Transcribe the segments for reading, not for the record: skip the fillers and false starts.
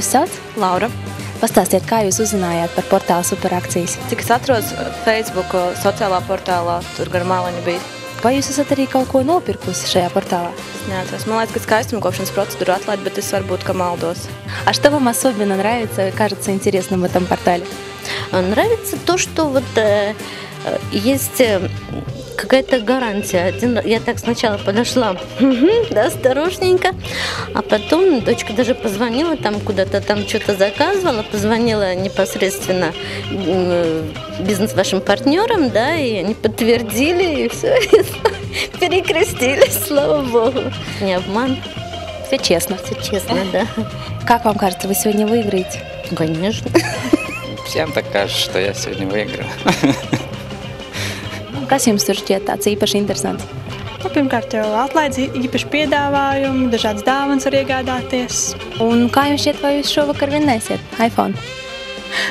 jūs sauc? Laura. Pastāstiet, kā jūs uzzinājāt par portālu Superakcijas? Cik es atrodas Facebook sociālā portālā, tur gar maliņu bija. Vai jūs esat arī kaut ko nopirkusi šajā portālā? Es neatceros. Man liekas, ka skaistumkopšanas procедуру отладить, bet es varbūt, ka малдос. А что вам особенно нравится, кажется интересным в этом портале? Нравится то, что вот есть какая-то гарантия. Я так сначала подошла осторожненько, а потом дочка даже позвонила, там куда-то там что-то заказывала, позвонила непосредственно бизнес вашим партнерам, да, и они подтвердили, и все, перекрестились, слава богу. Не обман. Все честно. Все честно, да. Как вам кажется, вы сегодня выиграете? Конечно. Всем так кажется, что я сегодня выиграю. Kas jums tur šķiet tāds īpaši interesants? Pirmkārt, jau atlaides īpaši piedāvājumi, dažādas dāvanas var iegādāties. Un kā jums šķiet, vai jūs šovakar vinnēsiet iPhone?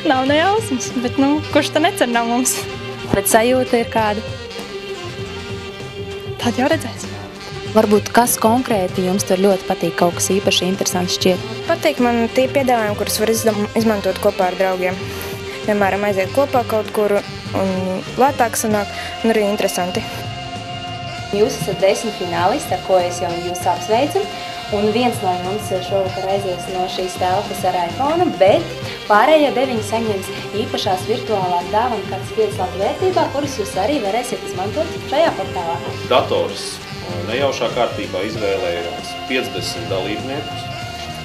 Nav ne jausmas, bet kurš tā necer nav mums? Bet sajūta ir kāda? Tad jau redzēs. Varbūt kas konkrēti jums tur ļoti patīk, kaut kas īpaši interesants šķiet? Patīk man tie piedāvājumi, kurus var izmantot kopā ar draugiem. Piemēram, aiziet kopā kaut kur un lētāk sanāk un arī interesanti. Jūs esat 10 finālisti, ar ko es jau jūs apsveicu. Un viens no jums šovakar aizies no šīs telpas ar iPhone, bet pārējie 9 saņems īpašās virtuālās dāvanas kādas 5 latu vērtībā, kuras jūs arī varēsiet izmantot šajā portālā. Dators nejaušā kārtībā izvēlējās 50 dalībniekus,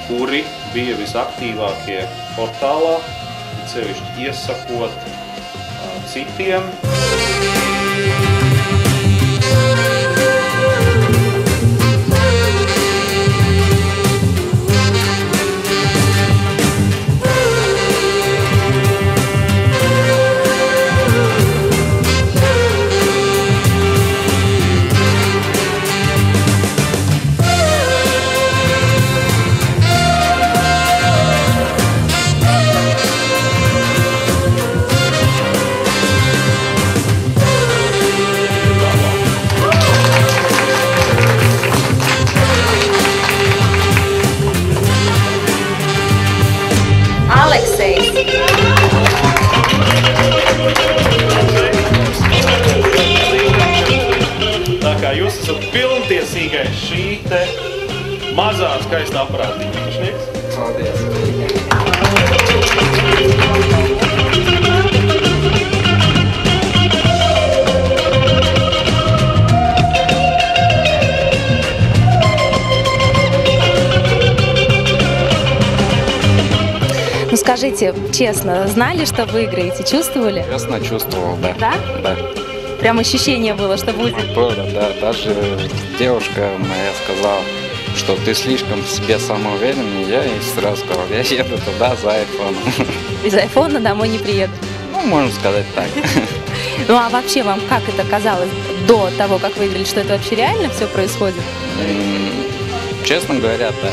kuri bija visaktīvākie portālā, sevišķi iesakot citiem. Tā kā jūs esat pilntiesīgais šī te mazā skaistā aparātiņa īpašnieks. Paldies. Ну скажите честно, знали, что выиграете? Чувствовали? Честно чувствовал, да. Да? Да. Прям ощущение было, что будет? Было, да. Даже девушка моя сказала, что ты слишком в себе самоуверенный. Я ей сразу сказал, я еду туда за айфоном. Из айфона домой не приеду? Ну, можно сказать так. Ну а вообще вам как это казалось до того, как выиграли, что это вообще реально все происходит? Честно говоря, да.